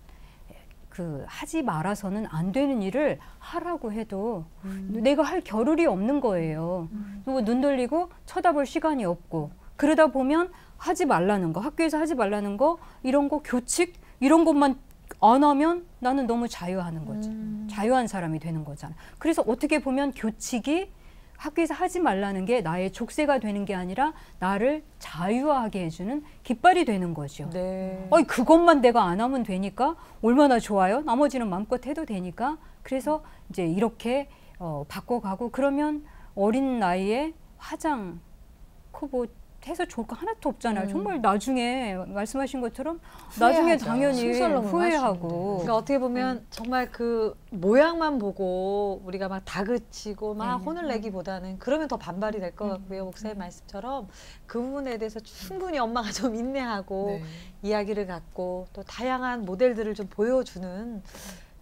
하지 말아서는 안 되는 일을 하라고 해도 내가 할 겨를이 없는 거예요. 그리고 눈 돌리고 쳐다볼 시간이 없고 그러다 보면 하지 말라는 거 학교에서 하지 말라는 거 이런 거 교칙 이런 것만 안 하면 나는 너무 자유하는 거죠. 자유한 사람이 되는 거잖아. 그래서 어떻게 보면 교칙이 학교에서 하지 말라는 게 나의 족쇄가 되는 게 아니라 나를 자유하게 해주는 깃발이 되는 거죠. 네. 그것만 내가 안 하면 되니까 얼마나 좋아요. 나머지는 마음껏 해도 되니까. 그래서 이제 이렇게 바꿔가고 그러면 어린 나이에 화장, 뭐 해서 좋을 거 하나도 없잖아요. 정말 나중에 말씀하신 것처럼 후회하죠. 나중에 당연히 순설럼을 후회하고. 그러니까 어떻게 보면 정말 그 모양만 보고 우리가 막 다그치고 막 혼을 내기보다는 그러면 더 반발이 될 것 같고요. 목사님 말씀처럼 그 부분에 대해서 충분히 엄마가 좀 인내하고 네. 이야기를 갖고 또 다양한 모델들을 좀 보여주는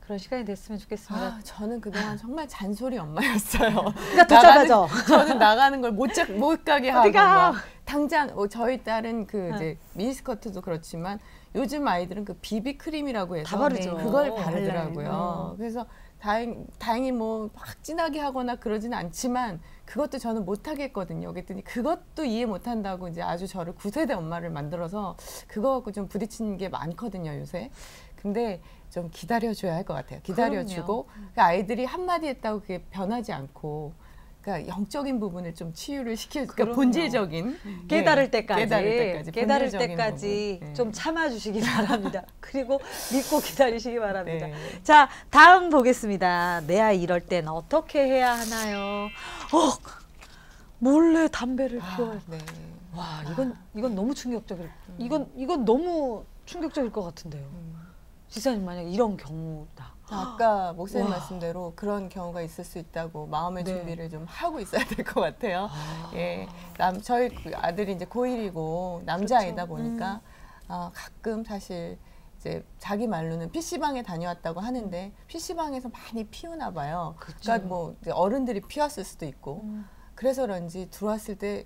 그런 시간이 됐으면 좋겠습니다. 아, 저는 그동안 정말 잔소리 엄마였어요. 그러니까 더 짜다죠. 저는 나가는 걸 못 가게 하고 어디가? 막 당장 저희 딸은 그 이제 미니스커트도 그렇지만 요즘 아이들은 그 비비 크림이라고 해서 다 바르죠. 그걸 발라요. 바르더라고요. 그래서 다행히 뭐 막 진하게 하거나 그러지는 않지만 그것도 저는 못 하겠거든요. 그랬더니 그것도 이해 못 한다고 이제 아주 저를 9세대 엄마를 만들어서 그거 갖고 좀 부딪히는 게 많거든요, 요새. 근데 좀 기다려줘야 할 것 같아요. 기다려주고 그 아이들이 한마디 했다고 그게 변하지 않고 그러니까 영적인 부분을 좀 치유를 시켜주고 그러니까 본질적인 깨달을 네, 때까지 본질적인 때까지 부분. 네. 좀 참아주시기 바랍니다. 그리고 믿고 기다리시기 바랍니다. 네. 자, 다음 보겠습니다. 내 아이 이럴 땐 어떻게 해야 하나요? 몰래 담배를 피워요. 네. 와, 이건 너무 충격적일. 이건 너무 충격적일 것 같은데요. 지사님 만약에 이런 경우다. 아까 목사님 와. 말씀대로 그런 경우가 있을 수 있다고 마음의 네. 준비를 좀 하고 있어야 될 것 같아요. 예, 저희 그 아들이 이제 고1이고 남자아이다 그렇죠. 보니까 가끔 사실 이제 자기 말로는 PC방에 다녀왔다고 하는데 PC방에서 많이 피우나 봐요. 그러니까 뭐 이제 어른들이 피웠을 수도 있고 그래서 그런지 들어왔을 때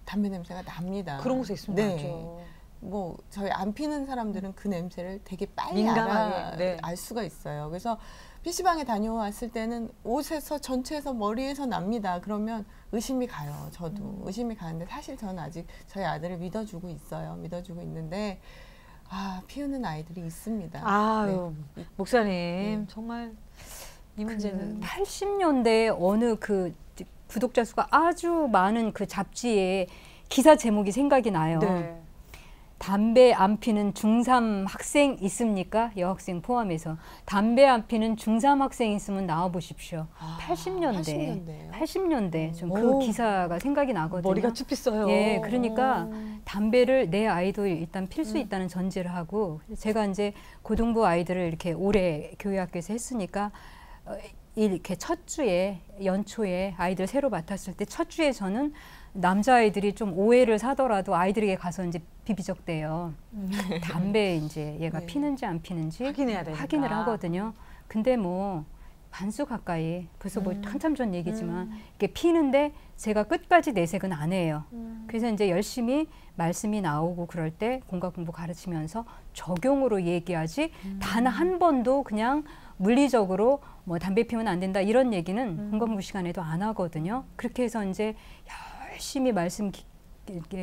담배 냄새가 납니다. 그런 곳에 있으면 네. 나죠. 뭐 저희 안 피는 사람들은 그 냄새를 되게 빨리 민감하게, 네. 알 수가 있어요. 그래서 PC방에 다녀왔을 때는 옷에서 전체에서 머리에서 납니다. 그러면 의심이 가요. 저도 의심이 가는데 사실 저는 아직 저희 아들을 믿어주고 있어요. 믿어주고 있는데 피우는 아이들이 있습니다. 아유, 네. 목사님 정말 이 문제는 80년대 어느 그 구독자 수가 아주 많은 그 잡지에 기사 제목이 생각이 나요. 네. 담배 안 피는 중3 학생 있습니까? 여학생 포함해서. 담배 안 피는 중3 학생 있으면 나와 보십시오. 80년대. 80년대. 좀 그 기사가 생각이 나거든요. 머리가 쭉 pis어요. 예, 그러니까 담배를 내 아이도 일단 필 수 있다는 전제를 하고 제가 이제 고등부 아이들을 이렇게 오래 교회학교에서 했으니까 이렇게 첫 주에 연초에 아이들 새로 맡았을 때 첫 주에 저는 남자아이들이 좀 오해를 사더라도 아이들에게 가서 이제 비비적대요. 담배 이제 얘가 피는지 안 피는지 확인해야 되니까. 확인을 하거든요. 근데 뭐 반수 가까이 벌써 뭐 한참 전 얘기지만 이게 피는데 제가 끝까지 내색은 안 해요. 그래서 이제 열심히 말씀이 나오고 그럴 때 공과 공부 가르치면서 적용으로 얘기하지 단 한 번도 그냥 물리적으로 뭐 담배 피우면 안 된다 이런 얘기는 공과 공부 시간에도 안 하거든요. 그렇게 해서 이제 열심히 말씀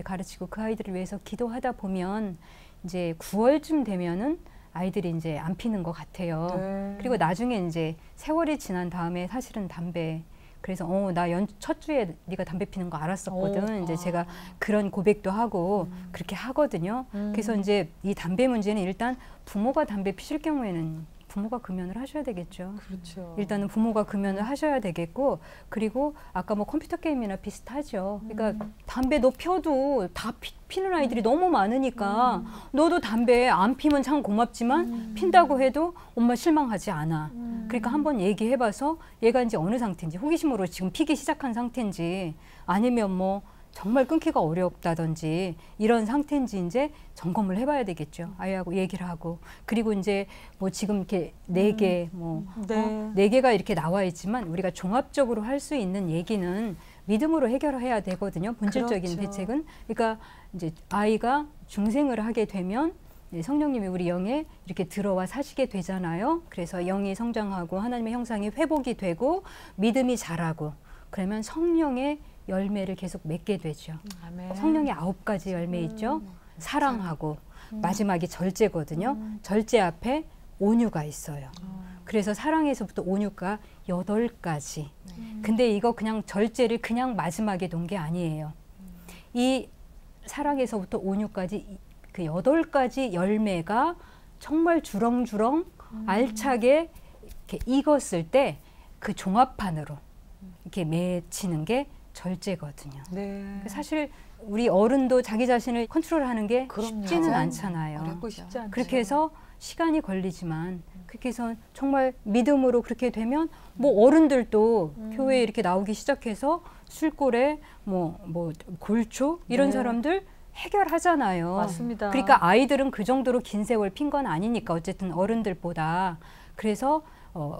가르치고 그 아이들을 위해서 기도하다 보면 이제 9월쯤 되면은 아이들이 이제 안 피는 것 같아요. 네. 그리고 나중에 이제 세월이 지난 다음에 사실은 담배 그래서 나 첫 주에 네가 담배 피는 거 알았었거든. 이제 제가 그런 고백도 하고 그렇게 하거든요. 그래서 이제 이 담배 문제는 일단 부모가 담배 피실 경우에는 부모가 금연을 하셔야 되겠죠. 그렇죠. 일단은 부모가 금연을 하셔야 되겠고 그리고 아까 뭐 컴퓨터 게임이나 비슷하죠. 그러니까 담배 너 펴도 다 피는 아이들이 너무 많으니까 너도 담배 안 피면 참 고맙지만 핀다고 해도 엄마 실망하지 않아. 그러니까 한번 얘기해봐서 얘가 이제 어느 상태인지 호기심으로 지금 피기 시작한 상태인지 아니면 뭐 정말 끊기가 어렵다든지 이런 상태인지 이제 점검을 해봐야 되겠죠. 아이하고 얘기를 하고 그리고 이제 뭐 지금 이렇게 4개 뭐 네 개가 이렇게 나와 있지만 우리가 종합적으로 할 수 있는 얘기는 믿음으로 해결해야 되거든요. 본질적인 그렇죠. 대책은 그러니까 이제 아이가 중생을 하게 되면 성령님이 우리 영에 이렇게 들어와 사시게 되잖아요. 그래서 영이 성장하고 하나님의 형상이 회복이 되고 믿음이 자라고 그러면 성령의 열매를 계속 맺게 되죠. 아멘. 성령의 9가지 열매 있죠. 사랑하고 마지막이 절제거든요. 절제 앞에 온유가 있어요. 그래서 사랑에서부터 온유가 8가지. 근데 이거 그냥 절제를 그냥 마지막에 놓은 게 아니에요. 이 사랑에서부터 온유까지 그 8가지 열매가 정말 주렁주렁 알차게 이렇게 익었을 때 그 종합판으로 이렇게 맺히는 게 절제거든요. 네. 사실 우리 어른도 자기 자신을 컨트롤하는 게 그럼요. 쉽지는 맞아요. 않잖아요. 어렵고 쉽지 않죠. 그렇게 해서 시간이 걸리지만 그렇게 해서 정말 믿음으로 그렇게 되면 뭐 어른들도 교회에 이렇게 나오기 시작해서 술고래, 뭐 골초 이런 네. 사람들 해결하잖아요. 맞습니다. 그러니까 아이들은 그 정도로 긴 세월 핀 건 아니니까 어쨌든 어른들보다. 그래서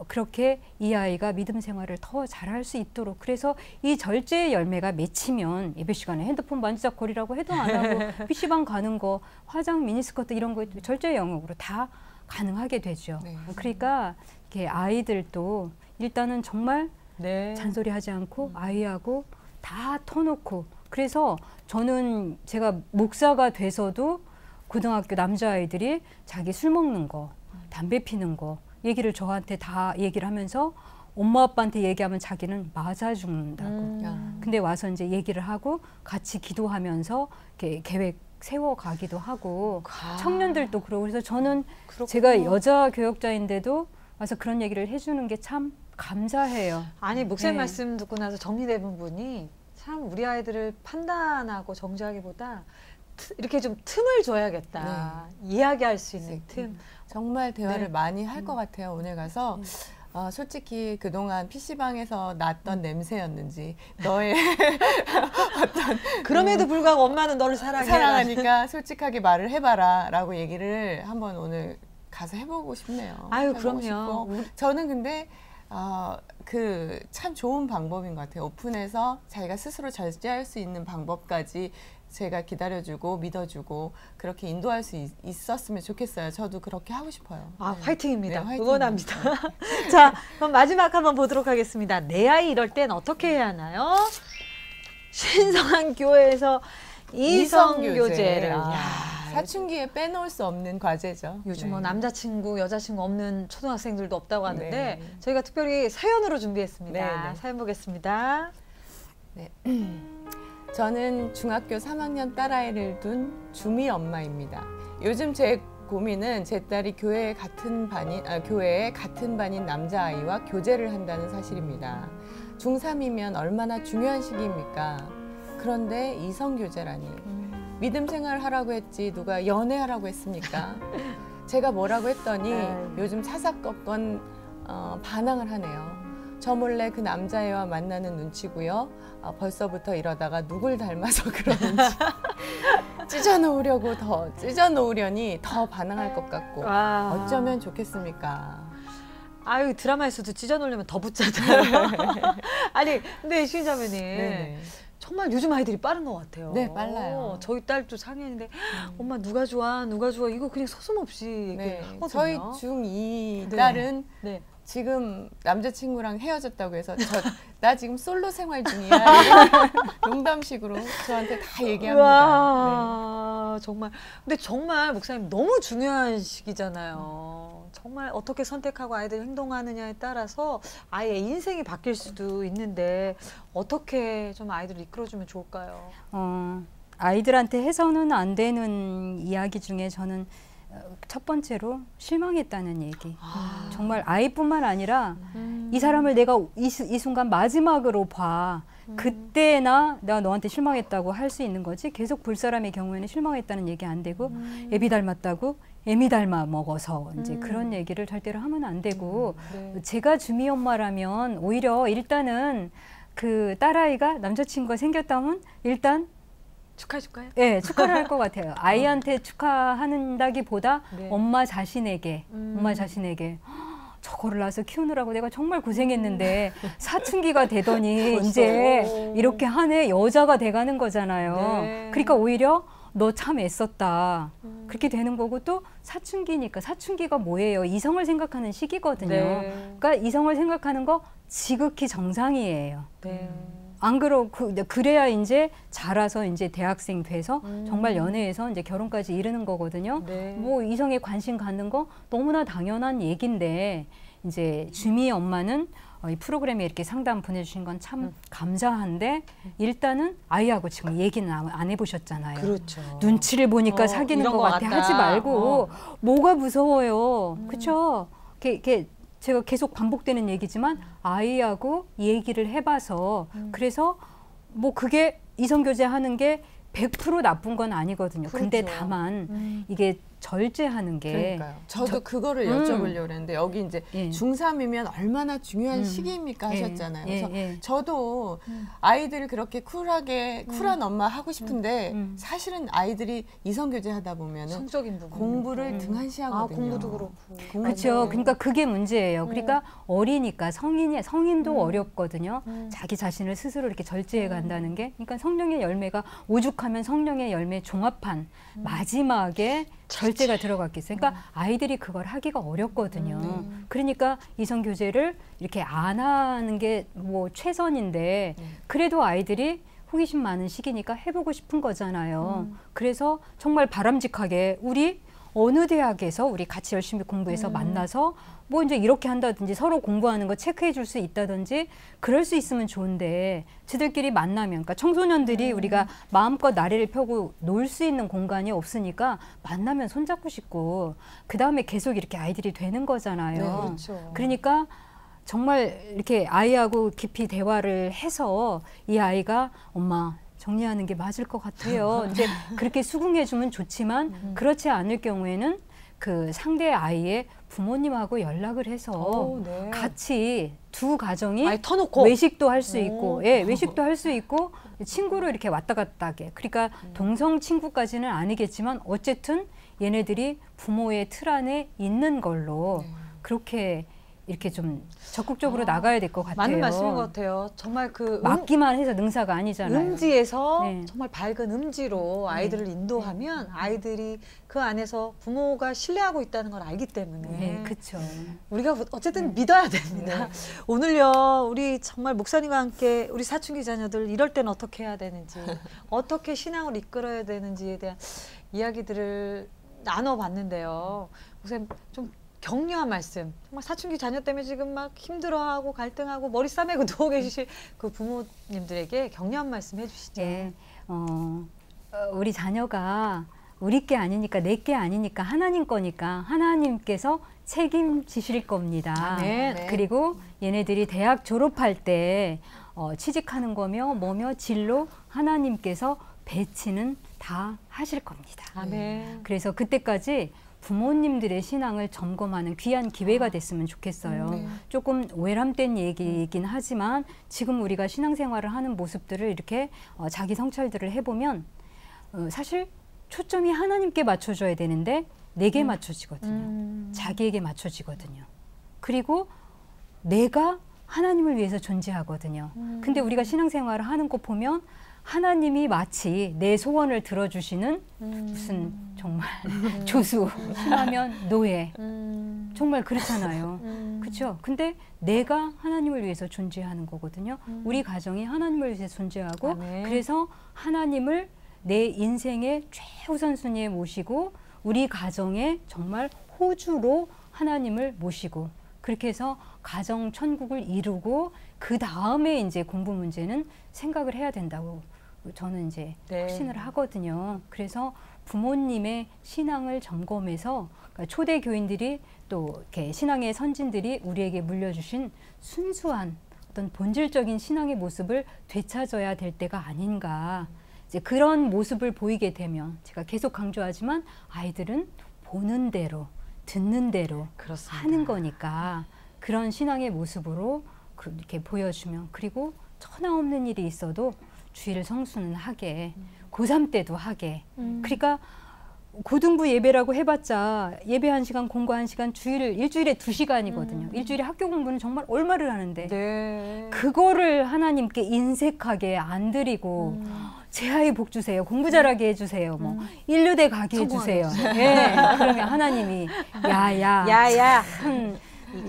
그렇게 이 아이가 믿음 생활을 더 잘할 수 있도록, 그래서 이 절제의 열매가 맺히면 예배 시간에 핸드폰 만지작거리라고 해도 안 하고 PC방 가는 거, 화장, 미니스커트 이런 거 절제의 영역으로 다 가능하게 되죠. 네. 그러니까 이렇게 아이들도 일단은 정말 네. 잔소리하지 않고 아이하고 다 터놓고, 그래서 저는 제가 목사가 돼서도 고등학교 남자아이들이 자기 술 먹는 거, 담배 피는 거 얘기를 저한테 다 얘기를 하면서 엄마 아빠한테 얘기하면 자기는 맞아 죽는다고. 근데 와서 이제 얘기를 하고 같이 기도하면서 이렇게 계획 세워가기도 하고 청년들도 그러고. 그래서 저는 그렇구나. 제가 여자 교역자인데도 와서 그런 얘기를 해주는 게 참 감사해요. 아니 목사님 네. 말씀 듣고 나서 정리된 부분이 참 우리 아이들을 판단하고 정죄하기보다 이렇게 좀 틈을 줘야겠다. 이야기할 수 있는 틈. 정말 대화를 네. 많이 할 것 같아요. 오늘 가서 솔직히 그동안 PC방에서 났던 냄새였는지 너의 그럼에도 불구하고 엄마는 너를 사랑해. 사랑하니까 솔직하게 말을 해봐라 라고 얘기를 한번 오늘 가서 해보고 싶네요. 아유, 해보고 그럼요. 싶고. 저는 근데 그 참 좋은 방법인 것 같아요. 오픈해서 자기가 스스로 절제할 수 있는 방법까지 제가 기다려주고 믿어주고 그렇게 인도할 수 있었으면 좋겠어요. 저도 그렇게 하고 싶어요. 아, 화이팅입니다. 네, 화이팅. 응원합니다. 자, 그럼 마지막 한번 보도록 하겠습니다. 내 아이 이럴 땐 어떻게 해야 하나요? 신성한 교회에서 이성교제를. 야, 사춘기에 빼놓을 수 없는 과제죠. 요즘 네. 뭐 남자친구, 여자친구 없는 초등학생들도 없다고 하는데 네. 저희가 특별히 사연으로 준비했습니다. 네, 네. 사연 보겠습니다. 네. 저는 중학교 3학년 딸아이를 둔 주미 엄마입니다. 요즘 제 고민은 제 딸이 교회에 같은 반인 남자아이와 교제를 한다는 사실입니다. 중3이면 얼마나 중요한 시기입니까? 그런데 이성교제라니. 믿음 생활 하라고 했지 누가 연애하라고 했습니까? 제가 뭐라고 했더니 요즘 사사건건 반항을 하네요. 저 몰래 그 남자애와 만나는 눈치고요. 벌써부터 이러다가 누굴 닮아서 그러는지 찢어놓으려니 더 반항할 것 같고 와. 어쩌면 좋겠습니까? 아유, 드라마에서도 찢어놓으려면 더 붙잖아요. 아니, 근데 시인자매님. 네네. 정말 요즘 아이들이 빠른 것 같아요. 네, 빨라요. 저희 딸도 4학년인데 엄마 누가 좋아 이거 그냥 서슴없이 네. 얘기하거든요. 저희 중2 네. 딸은 네. 지금 남자친구랑 헤어졌다고 해서 나 지금 솔로 생활 중이야. 이런 농담식으로 저한테 다 얘기합니다. 와, 정말. 근데 정말 목사님 너무 중요한 시기잖아요. 정말 어떻게 선택하고 아이들 행동하느냐에 따라서 아이의 인생이 바뀔 수도 있는데 어떻게 좀 아이들을 이끌어주면 좋을까요? 아이들한테 해서는 안 되는 이야기 중에 저는 첫 번째로 실망했다는 얘기. 정말 아이뿐만 아니라 이 사람을 내가 이 순간 마지막으로 봐. 그때나 내가 너한테 실망했다고 할 수 있는 거지. 계속 볼 사람의 경우에는 실망했다는 얘기 안 되고 애비 닮았다고 애미 닮아 먹어서 이제 그런 얘기를 절대로 하면 안 되고 네. 제가 주미 엄마라면 오히려 일단은 그 딸아이가 남자친구가 생겼다면 일단 축하해줄까요? 네, 축하를 할 것 같아요. 아이한테 축하한다기보다 네. 엄마 자신에게 저거를 낳아서 키우느라고 내가 정말 고생했는데 사춘기가 되더니 벌써. 이제 이렇게 하네 여자가 돼가는 거잖아요. 네. 그러니까 오히려 너 참 애썼다. 그렇게 되는 거고 또 사춘기니까 사춘기가 뭐예요? 이성을 생각하는 시기거든요. 네. 그러니까 이성을 생각하는 거 지극히 정상이에요. 네. 안 그러고 그래야 이제 자라서 이제 대학생 돼서 정말 연애해서 이제 결혼까지 이르는 거거든요. 네. 뭐 이성에 관심 갖는 거 너무나 당연한 얘기인데 이제 주미 엄마는 이 프로그램에 이렇게 상담 보내주신 건 참 감사한데 일단은 아이하고 지금 얘기는 안 해보셨잖아요. 그렇죠. 눈치를 보니까 사귀는 이런 것 것 같아 같다. 하지 말고 뭐가 무서워요. 그렇죠? 이렇게 제가 계속 반복되는 얘기지만 아이하고 얘기를 해봐서 그래서 뭐 그게 이성교제하는 게 100% 나쁜 건 아니거든요. 근데 그렇죠. 다만 이게 절제하는 게 그러니까요. 저도 그거를 여쭤보려고 했는데 여기 이제 예. 중3이면 얼마나 중요한 시기입니까 예. 하셨잖아요. 예. 그래서 예. 저도 아이들 그렇게 쿨한 엄마 하고 싶은데 사실은 아이들이 이성교제 하다 보면은 성적인 부분. 공부를 등한시하거든요. 공부도 그렇고. 그렇죠. 그러니까 그게 문제예요. 그러니까 어리니까 성인도 어렵거든요. 자기 자신을 스스로 이렇게 절제해 간다는 게. 그러니까 성령의 열매가 오죽하면 성령의 열매 종합한 마지막에 절제가 들어갔겠어요. 그러니까 아이들이 그걸 하기가 어렵거든요. 그러니까 이성교제를 이렇게 안 하는 게 뭐 최선인데 그래도 아이들이 호기심 많은 시기니까 해보고 싶은 거잖아요. 그래서 정말 바람직하게 우리 어느 대학에서 우리 같이 열심히 공부해서 만나서 뭐 이제 이렇게 한다든지 서로 공부하는 거 체크해 줄 수 있다든지 그럴 수 있으면 좋은데 지들끼리 만나면 그러니까 청소년들이 우리가 마음껏 나래를 펴고 놀 수 있는 공간이 없으니까 만나면 손잡고 싶고 그다음에 계속 이렇게 아이들이 되는 거잖아요. 네, 그렇죠. 그러니까 정말 이렇게 아이하고 깊이 대화를 해서 이 아이가 엄마 정리하는 게 맞을 것 같아요. 이제 그렇게 수긍해 주면 좋지만 그렇지 않을 경우에는 그 상대 아이의 부모님하고 연락을 해서 네. 같이 두 가정이 아이 터놓고. 외식도 할 수 있고, 예, 외식도 할 수 있고 친구로 이렇게 왔다 갔다 하게. 그러니까 동성 친구까지는 아니겠지만 어쨌든 얘네들이 부모의 틀 안에 있는 걸로 그렇게 이렇게 좀 적극적으로 나가야 될 것 같아요. 맞는 말씀인 것 같아요. 정말 그 맞기만 해서 능사가 아니잖아요. 음지에서 네. 정말 밝은 음지로 아이들을 인도하면 아이들이 그 안에서 부모가 신뢰하고 있다는 걸 알기 때문에 네, 그렇죠. 우리가 어쨌든 믿어야 됩니다. 오늘요, 우리 정말 목사님과 함께 우리 사춘기 자녀들 이럴 때는 어떻게 해야 되는지, 어떻게 신앙을 이끌어야 되는지에 대한 이야기들을 나눠봤는데요. 목사님 좀 격려한 말씀, 정말 사춘기 자녀 때문에 지금 막 힘들어하고 갈등하고 머리 싸매고 누워 계실 그 부모님들에게 격려한 말씀 해주시죠. 예, 우리 자녀가 우리 게 아니니까 내 게 아니니까 하나님 거니까 하나님께서 책임지실 겁니다. 아멘. 그리고 얘네들이 대학 졸업할 때 취직하는 거며 뭐며 진로 하나님께서 배치는 다 하실 겁니다. 아멘. 그래서 그때까지 부모님들의 신앙을 점검하는 귀한 기회가 됐으면 좋겠어요. 네. 조금 외람된 얘기이긴 하지만 지금 우리가 신앙생활을 하는 모습들을 이렇게 자기 성찰들을 해보면 사실 초점이 하나님께 맞춰져야 되는데 내게 맞춰지거든요. 자기에게 맞춰지거든요. 그리고 내가 하나님을 위해서 존재하거든요. 근데 우리가 신앙생활을 하는 거 보면 하나님이 마치 내 소원을 들어주시는 무슨 정말 조수, 심하면 노예. 정말 그렇잖아요. 그렇죠? 근데 내가 하나님을 위해서 존재하는 거거든요. 우리 가정이 하나님을 위해서 존재하고 아멘. 그래서 하나님을 내 인생의 최우선순위에 모시고 우리 가정의 정말 호주로 하나님을 모시고 그렇게 해서 가정 천국을 이루고 그 다음에 이제 공부 문제는 생각을 해야 된다고 저는 이제 네. 확신을 하거든요. 그래서 부모님의 신앙을 점검해서 그러니까 초대 교인들이 또 이렇게 신앙의 선진들이 우리에게 물려주신 순수한 어떤 본질적인 신앙의 모습을 되찾아야 될 때가 아닌가. 이제 그런 모습을 보이게 되면 제가 계속 강조하지만 아이들은 보는 대로 듣는 대로 그렇습니다. 하는 거니까 그런 신앙의 모습으로 그렇게 보여주면 그리고 천하 없는 일이 있어도 주일 성수는 하게 고3 때도 하게 그러니까 고등부 예배라고 해봤자 예배 1시간 공부 1시간 일주일에 2시간이거든요. 일주일에 학교 공부는 정말 얼마를 하는데 네. 그거를 하나님께 인색하게 안 드리고 제 아이 복 주세요. 공부 잘하게 해주세요. 뭐 인류대 가게 해주세요. 예, 그러면 하나님이 야야.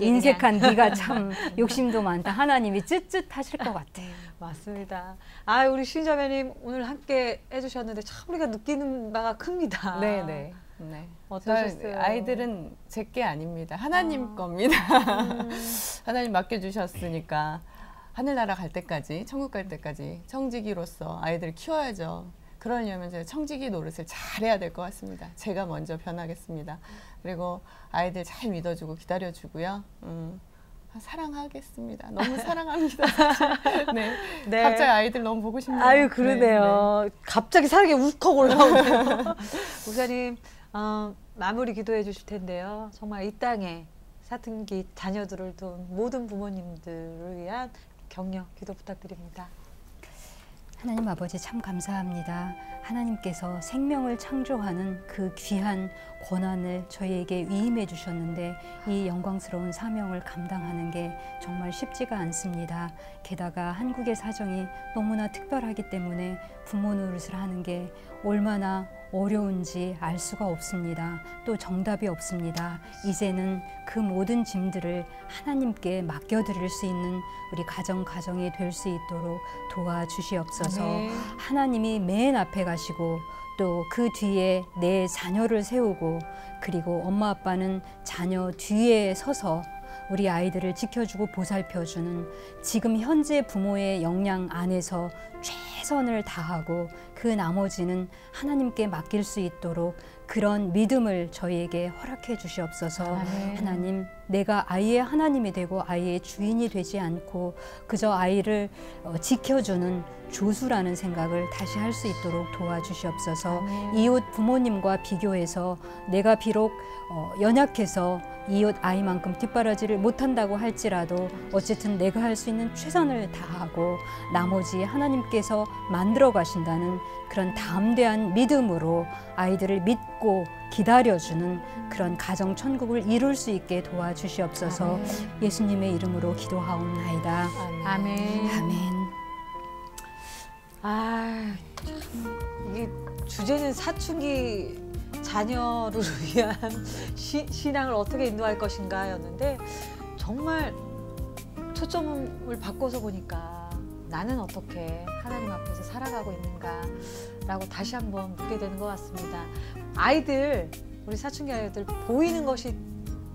인색한 네가 참 욕심도 많다. 하나님이 쯧쯧하실 것 같아. 맞습니다. 아, 우리 신자매님 오늘 함께 해주셨는데 참 우리가 느끼는 바가 큽니다. 네. 어떠셨어요? 아이들은 제 게 아닙니다. 하나님 겁니다. 하나님 맡겨주셨으니까 하늘나라 갈 때까지, 천국 갈 때까지 청지기로서 아이들을 키워야죠. 그러려면 제가 청지기 노릇을 잘해야 될 것 같습니다. 제가 먼저 변하겠습니다. 그리고 아이들 잘 믿어주고 기다려주고요. 사랑하겠습니다. 너무 사랑합니다. 네. 네. 갑자기 아이들 너무 보고 싶네요. 아유, 그러네요. 네, 네. 갑자기 사랑이 울컥 올라오네요. 목사님, 마무리 기도해 주실 텐데요. 정말 이 땅에 사춘기 자녀들을 둔 모든 부모님들을 위한 격려, 기도 부탁드립니다. 하나님 아버지 참 감사합니다. 하나님께서 생명을 창조하는 그 귀한 권한을 저희에게 위임해 주셨는데 이 영광스러운 사명을 감당하는 게 정말 쉽지가 않습니다. 게다가 한국의 사정이 너무나 특별하기 때문에 부모 노릇을 하는 게 얼마나 어려운지 알 수가 없습니다. 또 정답이 없습니다. 이제는 그 모든 짐들을 하나님께 맡겨드릴 수 있는 우리 가정이 될 수 있도록 도와주시옵소서. 아멘. 하나님이 맨 앞에 가시고 또 그 뒤에 내 자녀를 세우고 그리고 엄마 아빠는 자녀 뒤에 서서 우리 아이들을 지켜주고 보살펴주는 지금 현재 부모의 역량 안에서 최선을 다하고 그 나머지는 하나님께 맡길 수 있도록 그런 믿음을 저희에게 허락해 주시옵소서. 아멘. 하나님, 내가 아이의 하나님이 되고 아이의 주인이 되지 않고 그저 아이를 지켜주는 조수라는 생각을 다시 할 수 있도록 도와주시옵소서. 아멘. 이웃 부모님과 비교해서 내가 비록 연약해서 이웃 아이만큼 뒷바라지를 못한다고 할지라도 어쨌든 내가 할 수 있는 최선을 다하고 나머지 하나님께서 만들어 가신다는 그런 담대한 믿음으로 아이들을 믿고 기다려주는 그런 가정 천국을 이룰 수 있게 도와주시옵소서. 아멘. 예수님의 이름으로 기도하옵나이다. 아멘. 아멘. 아, 참, 이게 주제는 사춘기 자녀를 위한 신앙을 어떻게 인도할 것인가였는데 정말 초점을 바꿔서 보니까 나는 어떻게 하나님 앞에서 살아가고 있는가라고 다시 한번 묻게 되는 것 같습니다. 아이들, 우리 사춘기 아이들 보이는 것이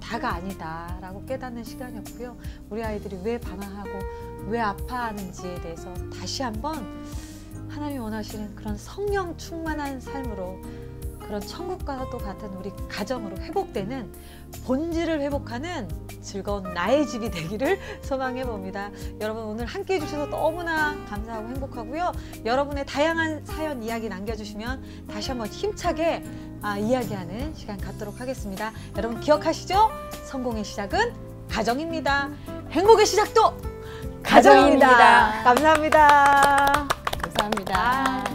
다가 아니다라고 깨닫는 시간이었고요. 우리 아이들이 왜 방황하고 왜 아파하는지에 대해서 다시 한번 하나님이 원하시는 그런 성령 충만한 삶으로 그런 천국과도 같은 우리 가정으로 회복되는 본질을 회복하는 즐거운 나의 집이 되기를 소망해 봅니다. 여러분 오늘 함께 해주셔서 너무나 감사하고 행복하고요. 여러분의 다양한 사연 이야기 남겨주시면 다시 한번 힘차게 이야기하는 시간 갖도록 하겠습니다. 여러분 기억하시죠? 성공의 시작은 가정입니다. 행복의 시작도 가정입니다. 감사합니다. 감사합니다.